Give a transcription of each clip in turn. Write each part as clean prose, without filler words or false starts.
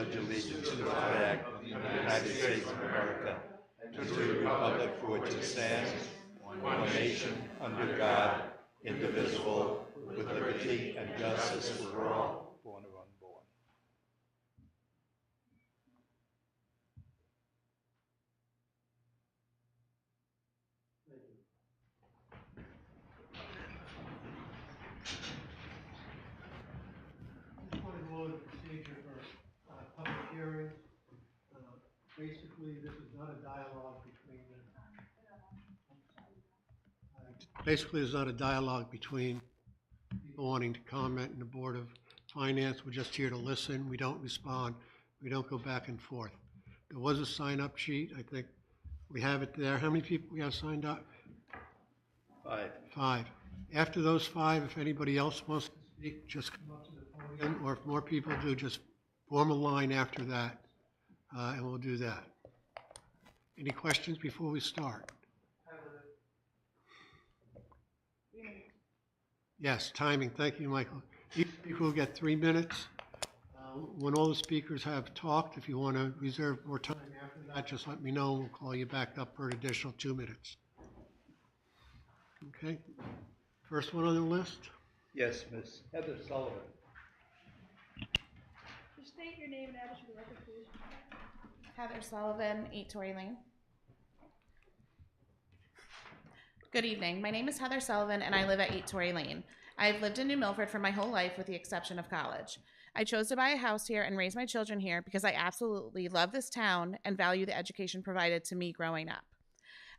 pledge allegiance to the flag of the United States of America and to the republic for which it stands, one nation, under God, indivisible, with liberty and justice for all, born or unborn. The procedure for public hearings. Basically, this is not a dialogue between people wanting to comment in the Board of Finance. We're just here to listen. We don't respond. We don't go back and forth. There was a sign-up sheet. I think we have it there. How many people we have signed up? 5. 5. After those 5, if anybody else wants to speak, just come up to the podium, or if more people do, just form a line after that, and we'll do that. Any questions before we start? Yes, timing. Thank you, Michael. Each speaker will get 3 minutes. When all the speakers have talked, if you want to reserve more time after that, just let me know and we'll call you back up for an additional 2 minutes. Okay. First one on the list? Yes, Ms. Heather Sullivan. Just state your name and address for the record, please. Heather Sullivan, 8 Torrey Lane. Good evening. My name is Heather Sullivan and I live at 8 Torrey Lane. I've lived in New Milford for my whole life with the exception of college. I chose to buy a house here and raise my children here because I absolutely love this town and value the education provided to me growing up.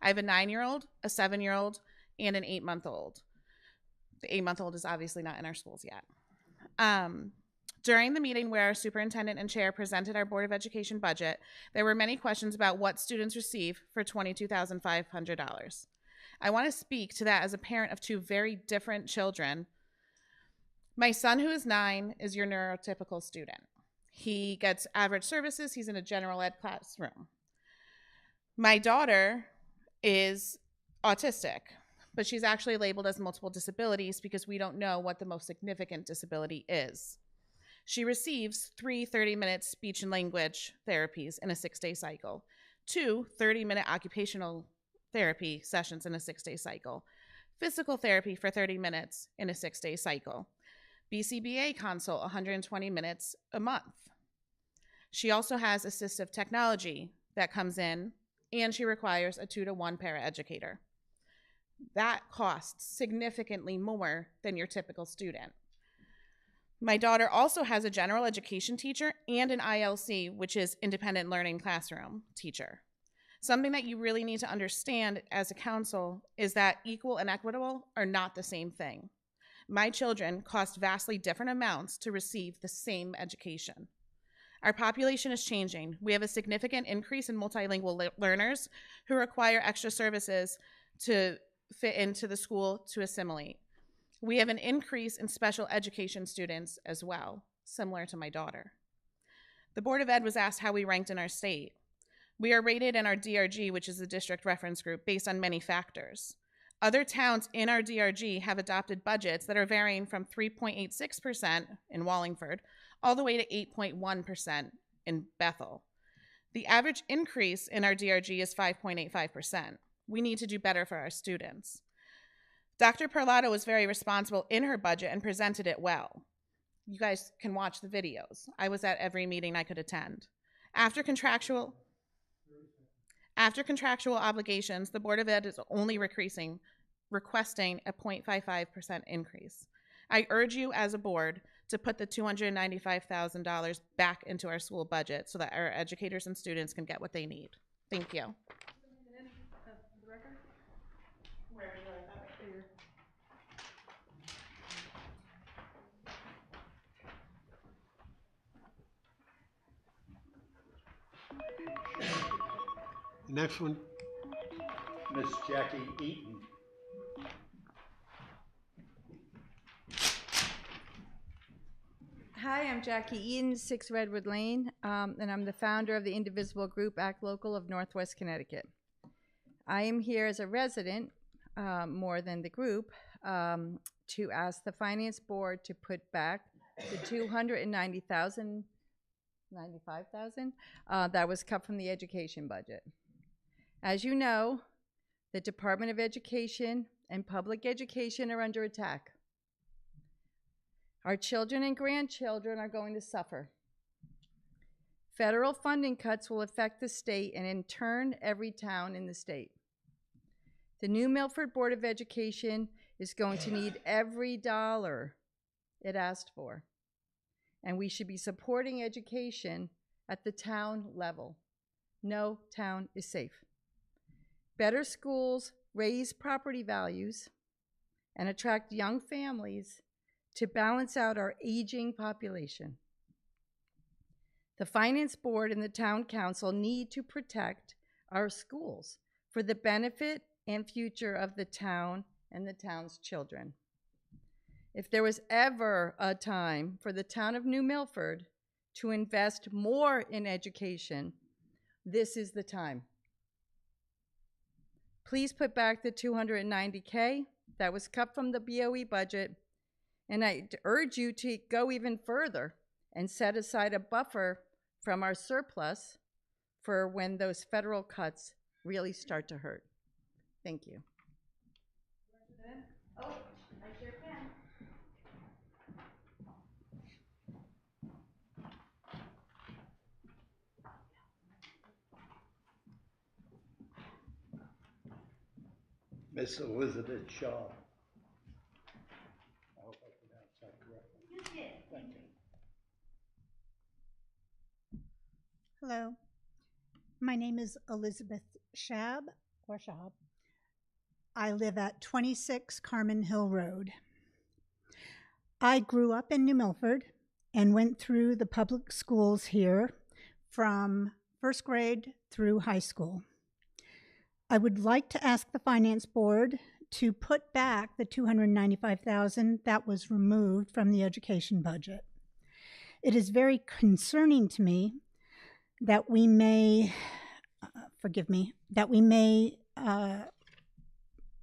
I have a 9-year-old, a 7-year-old, and an 8-month-old. The 8-month-old is obviously not in our schools yet. During the meeting where our superintendent and chair presented our Board of Education budget, there were many questions about what students receive for $22,500. I want to speak to that as a parent of 2 very different children. My son, who is 9, is your neurotypical student. He gets average services. He's in a general ed classroom. My daughter is autistic, but she's actually labeled as multiple disabilities because we don't know what the most significant disability is. She receives 3 30-minute speech and language therapies in a 6-day cycle, 2 30-minute occupational therapy sessions in a 6-day cycle, physical therapy for 30 minutes in a 6-day cycle, BCBA consult 120 minutes a month. She also has assistive technology that comes in, and she requires a 2-to-1 paraeducator. That costs significantly more than your typical student. My daughter also has a general education teacher and an ILC, which is independent learning classroom teacher. Something that you really need to understand as a council is that equal and equitable are not the same thing. My children cost vastly different amounts to receive the same education. Our population is changing. We have a significant increase in multilingual learners who require extra services to fit into the school to assimilate. We have an increase in special education students as well, similar to my daughter. The Board of Ed was asked how we ranked in our state. We are rated in our DRG, which is the district reference group, based on many factors. Other towns in our DRG have adopted budgets that are varying from 3.86% in Wallingford all the way to 8.1% in Bethel. The average increase in our DRG is 5.85%. We need to do better for our students. Dr. Perlato was very responsible in her budget and presented it well. You guys can watch the videos. I was at every meeting I could attend. After contractual obligations, the Board of Ed is only requesting a 0.55% increase. I urge you as a board to put the $295,000 back into our school budget so that our educators and students can get what they need. Thank you. The next one. Miss Jackie Eaton. Hi, I'm Jackie Eaton, 6 Redwood Lane, and I'm the founder of the Indivisible Group Act Local of Northwest Connecticut. I am here as a resident, more than the group, to ask the Finance Board to put back the $290,000 $95,000. That was cut from the education budget. As you know, the Department of Education and public education are under attack. Our children and grandchildren are going to suffer. Federal funding cuts will affect the state and in turn every town in the state. The new Milford Board of Education is going to need every dollar it asked for. And we should be supporting education at the town level. No town is safe. Better schools raise property values and attract young families to balance out our aging population. The Finance Board and the Town Council need to protect our schools for the benefit and future of the town and the town's children. If there was ever a time for the town of New Milford to invest more in education, this is the time. Please put back the $290K that was cut from the BOE budget, and I urge you to go even further and set aside a buffer from our surplus for when those federal cuts really start to hurt. Thank you. Oh, I sure can. Miss Elizabeth Shaw. I hope I pronounced that correctly. You did. Thank you. Hello, my name is Elizabeth Shab. I live at 26 Carmen Hill Road. I grew up in New Milford and went through the public schools here from first grade through high school. I would like to ask the Finance Board to put back the $295,000 that was removed from the education budget. It is very concerning to me that we may,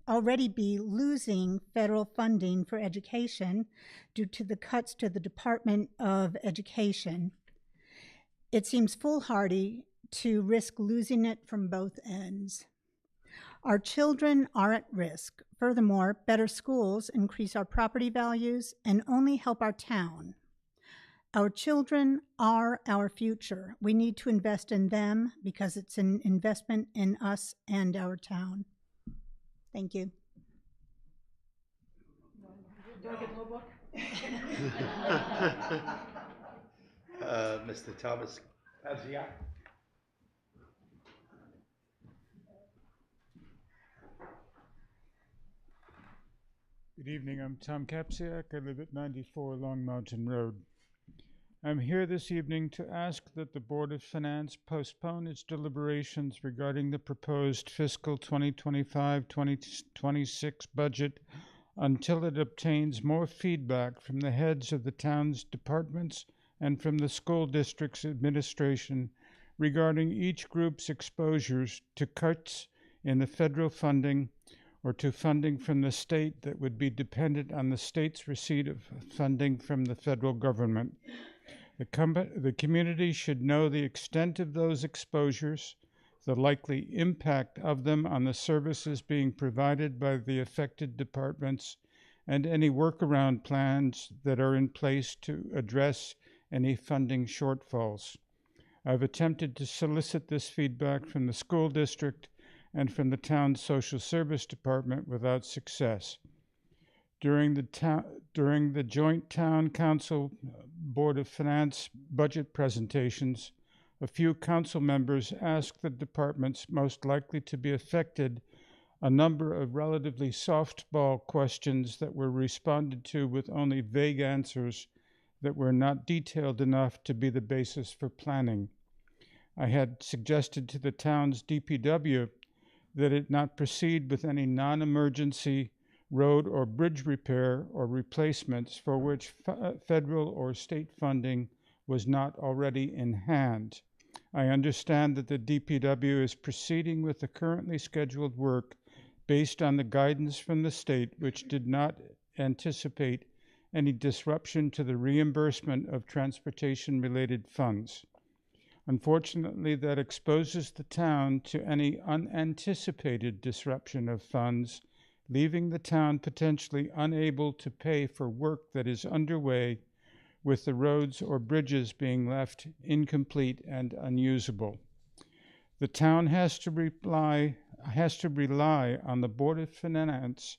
already be losing federal funding for education due to the cuts to the Department of Education. It seems foolhardy to risk losing it from both ends. Our children are at risk. Furthermore, better schools increase our property values and only help our town. Our children are our future. We need to invest in them because it's an investment in us and our town. Thank you. Mr. Thomas Paziak. Good evening, I'm Tom Kapsiak. I live at 94 Long Mountain Road. I'm here this evening to ask that the Board of Finance postpone its deliberations regarding the proposed fiscal 2025-2026 budget until it obtains more feedback from the heads of the town's departments and from the school district's administration regarding each group's exposures to cuts in the federal funding or to funding from the state that would be dependent on the state's receipt of funding from the federal government. The community should know the extent of those exposures, the likely impact of them on the services being provided by the affected departments, and any workaround plans that are in place to address any funding shortfalls. I've attempted to solicit this feedback from the school district and from the town's social service department without success. During the joint town council Board of Finance budget presentations, a few council members asked the departments most likely to be affected a number of relatively softball questions that were responded to with only vague answers that were not detailed enough to be the basis for planning. I had suggested to the town's DPW that it not proceed with any non-emergency road or bridge repair or replacements for which federal or state funding was not already in hand. I understand that the DPW is proceeding with the currently scheduled work based on the guidance from the state, which did not anticipate any disruption to the reimbursement of transportation-related funds. Unfortunately, that exposes the town to any unanticipated disruption of funds, leaving the town potentially unable to pay for work that is underway, with the roads or bridges being left incomplete and unusable. The town has to rely on the Board of Finance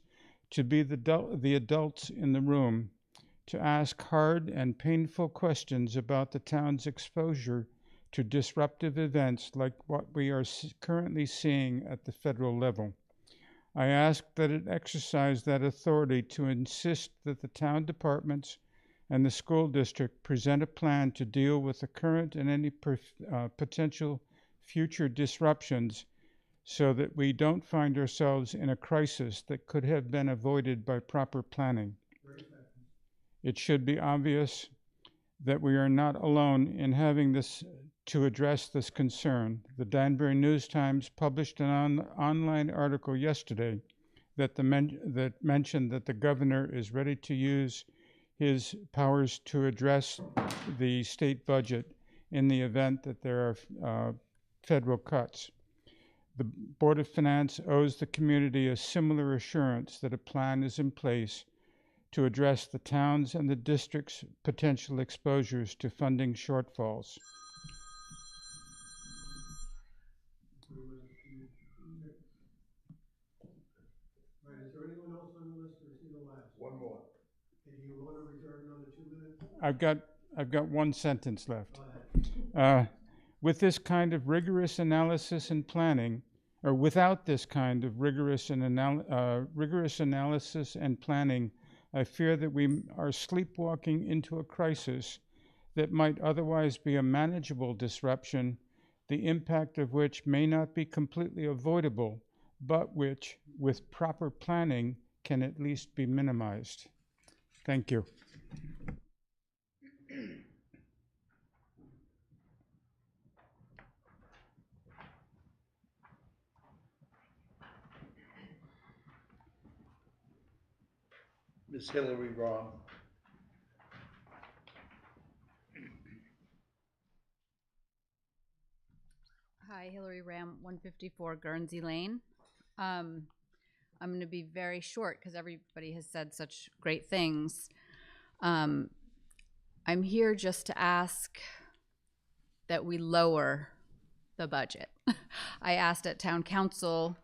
to be the adults in the room, to ask hard and painful questions about the town's exposure to disruptive events like what we are currently seeing at the federal level. I ask that it exercise that authority to insist that the town departments and the school district present a plan to deal with the current and any potential future disruptions, so that we don't find ourselves in a crisis that could have been avoided by proper planning. It should be obvious that we are not alone in having to address this concern. The Danbury News-Times published an online article yesterday that mentioned that the governor is ready to use his powers to address the state budget in the event that there are federal cuts. The Board of Finance owes the community a similar assurance that a plan is in place to address the town's and the district's potential exposures to funding shortfalls. Right, is there anyone else on the list, or is he the last? One more. Okay, do you want to reserve another 2 minutes? I've got one sentence left. Go ahead. With this kind of rigorous analysis and planning, or without this kind of rigorous analysis and planning, I fear that we are sleepwalking into a crisis that might otherwise be a manageable disruption, the impact of which may not be completely avoidable, but which, with proper planning, can at least be minimized. Thank you. Ms. Hillary Rahm. Hi, Hillary Ram, 154 Guernsey Lane. I'm going to be very short because everybody has said such great things. I'm here just to ask that we lower the budget. I asked at town council,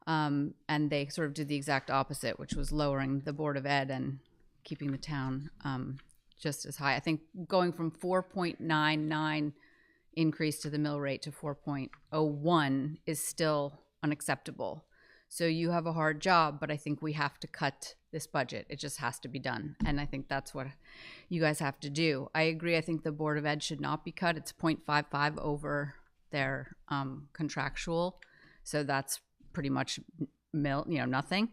and they sort of did the exact opposite, which was lowering the Board of Ed and keeping the town just as high. I think going from 4.99 increase to the mill rate to 4.01 is still unacceptable. So you have a hard job, but I think we have to cut this budget. It just has to be done. And I think that's what you guys have to do. I agree. I think the Board of Ed should not be cut. It's 0.55 over their contractual. So that's pretty much nothing.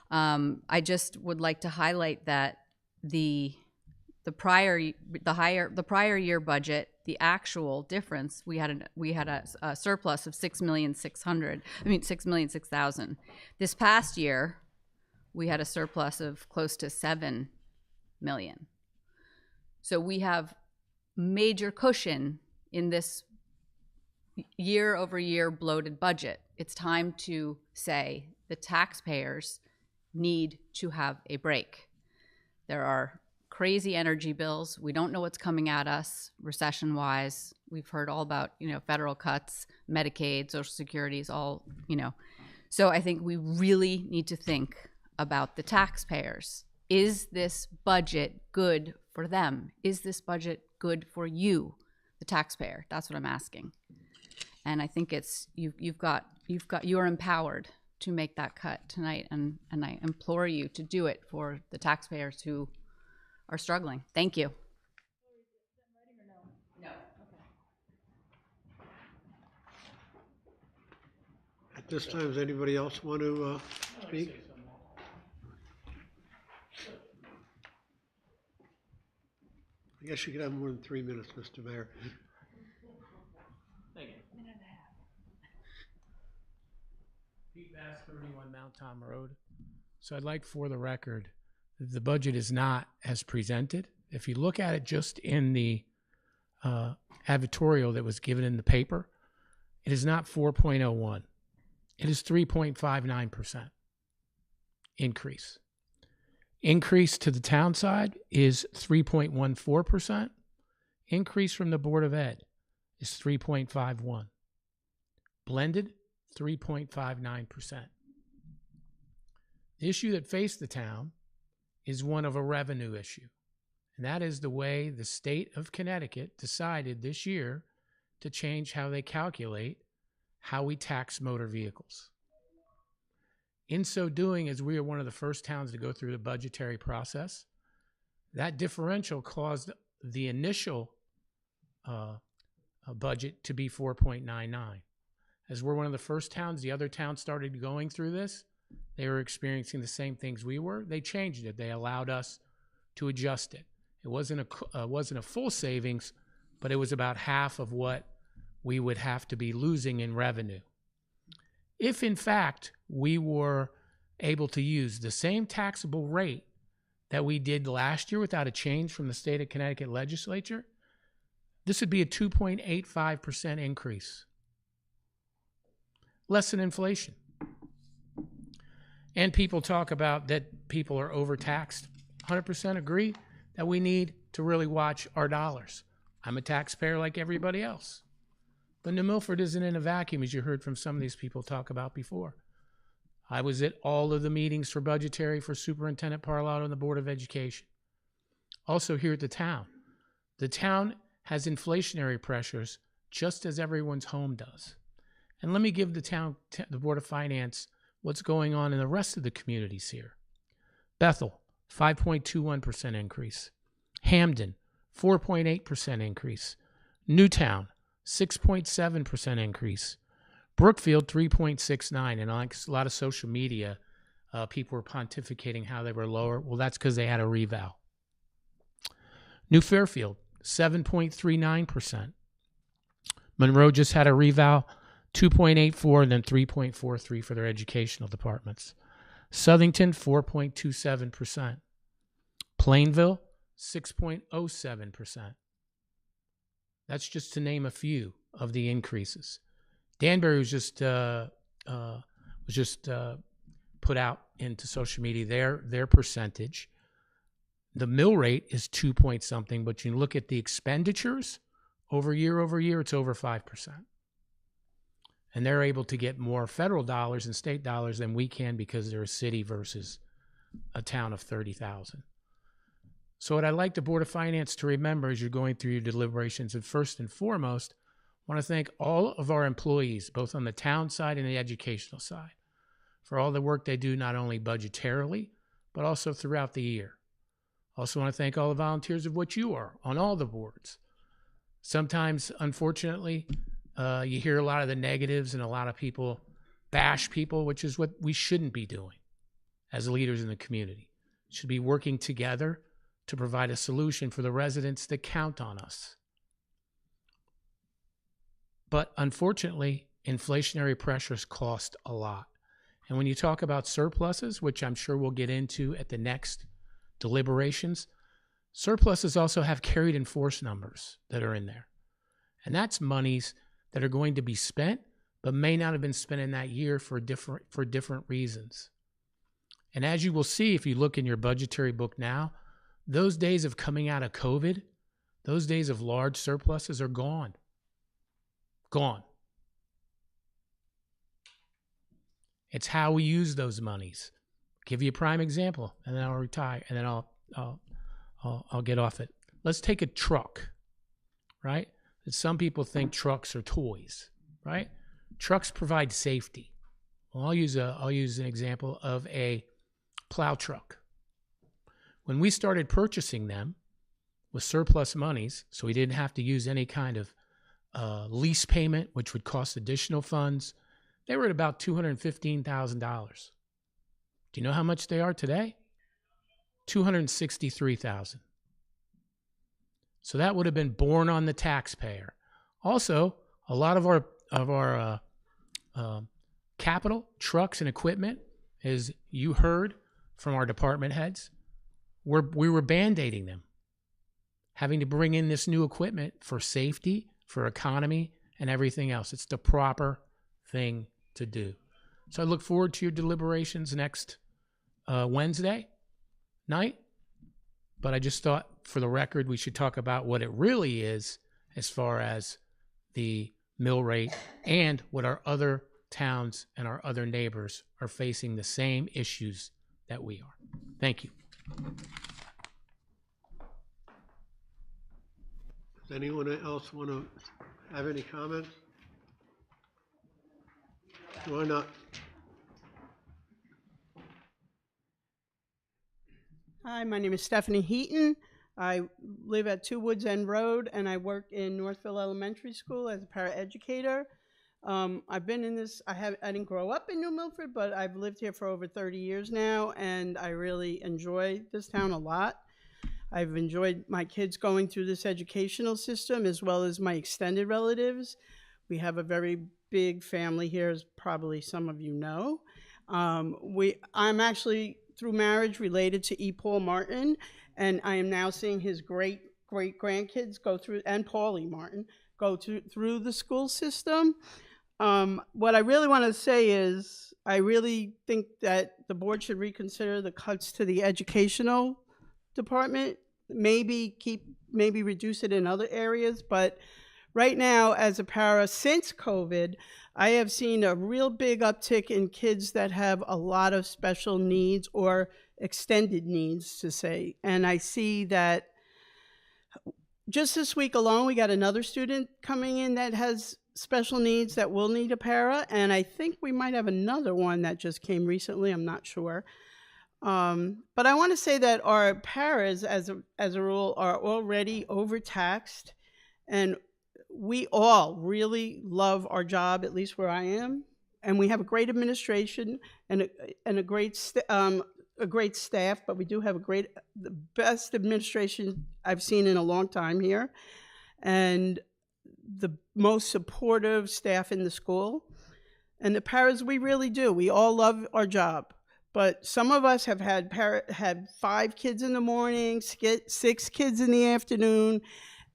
I just would like to highlight that the prior year budget, the actual difference, we had a surplus of $6,600,000. This past year, we had a surplus of close to $7 million. So we have major cushion in this year-over-year bloated budget. It's time to say the taxpayers need to have a break. There are crazy energy bills. We don't know what's coming at us recession-wise. We've heard all about, federal cuts, Medicaid, Social Security is all, So I think we really need to think about the taxpayers. Is this budget good for them? Is this budget good for you, the taxpayer? That's what I'm asking. And I think it's you're empowered to make that cut tonight, and I implore you to do it for the taxpayers who are struggling. Thank you. No. At this time, does anybody else want to speak? I guess you could have more than 3 minutes, Mr. Mayor. Thank you. Pete Bass, 31 Mount Tom Road. So I'd like for the record that the budget is not as presented. If you look at it just in the advertorial that was given in the paper, it is not 4.01. It is 3.59% increase. Increase to the town side is 3.14%. Increase from the Board of Ed is 3.51. Blended, 3.59%. The issue that faced the town is one of a revenue issue, and that is the way the state of Connecticut decided this year to change how they calculate how we tax motor vehicles. In so doing, as we are one of the first towns to go through the budgetary process, that differential caused the initial budget to be 4.99. As we're one of the first towns, the other towns started going through this. They were experiencing the same things we were. They changed it. They allowed us to adjust it. It wasn't a full savings, but it was about half of what we would have to be losing in revenue. If, in fact, we were able to use the same taxable rate that we did last year without a change from the state of Connecticut legislature, this would be a 2.85% increase. Less than inflation. And people talk about that people are overtaxed. 100% agree that we need to really watch our dollars. I'm a taxpayer like everybody else. But New Milford isn't in a vacuum, as you heard from some of these people talk about before. I was at all of the meetings for budgetary for Superintendent Parlato and the Board of Education. Also here at the town. The town has inflationary pressures just as everyone's home does. And let me give the Board of Finance what's going on in the rest of the communities here. Bethel, 5.21% increase. Hamden, 4.8% increase. Newtown, 6.7% increase. Brookfield, 3.69%. And on a lot of social media, people were pontificating how they were lower. Well, that's because they had a reval. New Fairfield, 7.39%. Monroe just had a reval, 2.84, and then 3.43 for their educational departments. Southington, 4.27%. Plainville, 6.07%. That's just to name a few of the increases. Danbury was just put out into social media their percentage. The mill rate is 2 point something, but you look at the expenditures over year, it's over 5%. And they're able to get more federal dollars and state dollars than we can because they're a city versus a town of 30,000. So what I'd like the Board of Finance to remember as you're going through your deliberations, and first and foremost, I want to thank all of our employees, both on the town side and the educational side, for all the work they do, not only budgetarily, but also throughout the year. Also want to thank all the volunteers of which you are on all the boards. Sometimes, unfortunately, you hear a lot of the negatives and a lot of people bash people, which is what we shouldn't be doing as leaders in the community. We should be working together to provide a solution for the residents that count on us. But unfortunately, inflationary pressures cost a lot. And when you talk about surpluses, which I'm sure we'll get into at the next deliberations, surpluses also have carried in force numbers that are in there. And that's monies that are going to be spent, but may not have been spent in that year for different reasons. And as you will see, if you look in your budgetary book now, those days of coming out of COVID, those days of large surpluses are gone. Gone. It's how we use those monies. Give you a prime example, and then I'll retire, and then I'll get off it. Let's take a truck, right? Some people think trucks are toys, right? Trucks provide safety. Well, I'll use an example of a plow truck. When we started purchasing them with surplus monies, so we didn't have to use any kind of lease payment, which would cost additional funds, they were at about $215,000. Do you know how much they are today? $263,000. So that would have been borne on the taxpayer. Also, a lot of our capital, trucks, and equipment, as you heard from our department heads, we were band-aiding them. having to bring in this new equipment for safety, for economy, and everything else. It's the proper thing to do. So I look forward to your deliberations next Wednesday night. But I just thought, for the record, we should talk about what it really is as far as the mill rate and what our other towns and our other neighbors are facing the same issues that we are. Thank you. Does anyone else want to have any comments? Why not? Hi, my name is Stephanie Heaton. I live at 2 Woods End Road, and I work in Northville Elementary School as a paraeducator. I've been in this, I didn't grow up in New Milford, but I've lived here for over 30 years now, and I really enjoy this town a lot. I've enjoyed my kids going through this educational system, as well as my extended relatives. We have a very big family here, as probably some of you know. I'm actually, through marriage, related to E. Paul Martin, and I am now seeing his great-grandkids go through, and Paulie Martin, go through the school system. What I really want to say is I really think that the board should reconsider the cuts to the educational department, maybe reduce it in other areas, but right now, as a para, since COVID, I have seen a real big uptick in kids that have a lot of special needs or extended needs, to say. And I see that just this week alone, we got another student coming in that has special needs that will need a para, and I think we might have another one that just came recently. I'm not sure. But I want to say that our paras, as a rule, are already overtaxed, and we all really love our job, at least where I am, and we have a great administration and a great staff. But we do have the best administration I've seen in a long time here, and the most supportive staff in the school. And the paras, we really do. We all love our job. But some of us have had 5 kids in the morning, 6 kids in the afternoon,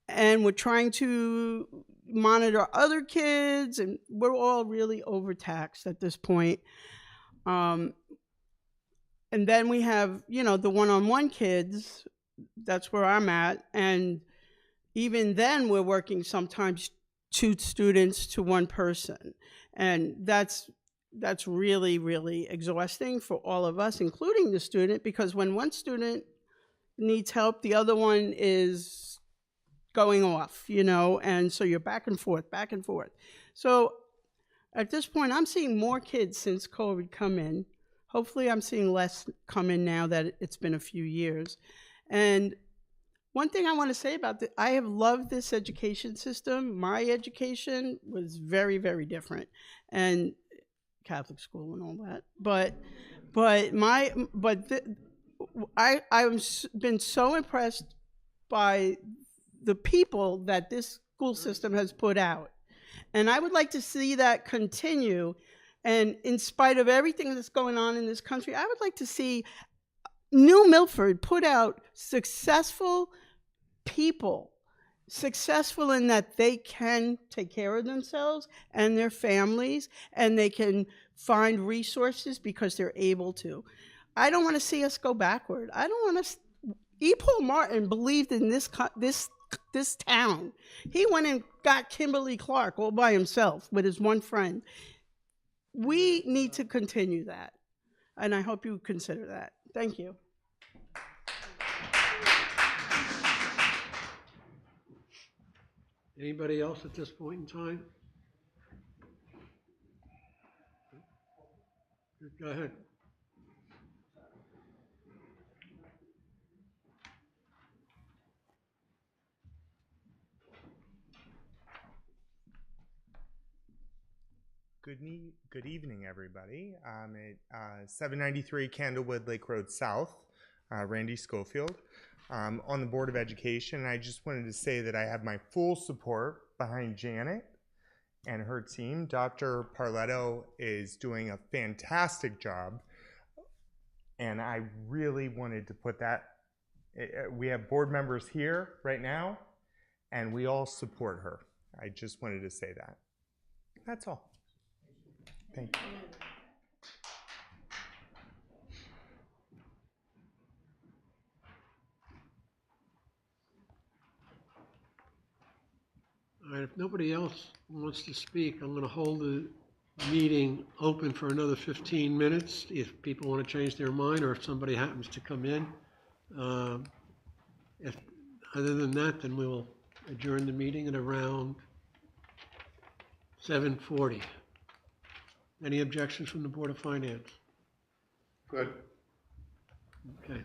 and we're trying to monitor other kids, and we're all really overtaxed at this point. And then we have, the one-on-one kids. That's where I'm at. And even then, we're working sometimes 2 students to 1 person. And that's really, really exhausting for all of us, including the student, because when one student needs help, the other one is going off, and so you're back and forth. So at this point, I'm seeing more kids since COVID come in. Hopefully I'm seeing less come in now that it's been a few years. And one thing I want to say about I have loved this education system. My education was very, very different, and Catholic school and all that. I've been so impressed by the people that this school system has put out. And I would like to see that continue. And in spite of everything that's going on in this country, I would like to see New Milford put out successful people, successful in that they can take care of themselves and their families, and they can find resources because they're able to. I don't want to see us go backward. I don't want to. E. Paul Martin believed in this town. He went and got Kimberly Clark all by himself with his one friend. We need to continue that, and I hope you consider that. Thank you. Anybody else at this point in time? Go ahead. Good evening, everybody. I'm at 793 Candlewood Lake Road South, Randy Schofield. On the Board of Education, and I just wanted to say that I have my full support behind Janet and her team. Dr. Parletto is doing a fantastic job, and I really wanted to put that We have board members here right now, and we all support her. I just wanted to say that. That's all. Thank you. All right, if nobody else wants to speak, I'm going to hold the meeting open for another 15 minutes if people want to change their mind or if somebody happens to come in. If other than that, then we will adjourn the meeting at around 7:40. Any objections from the Board of Finance? Good. Okay.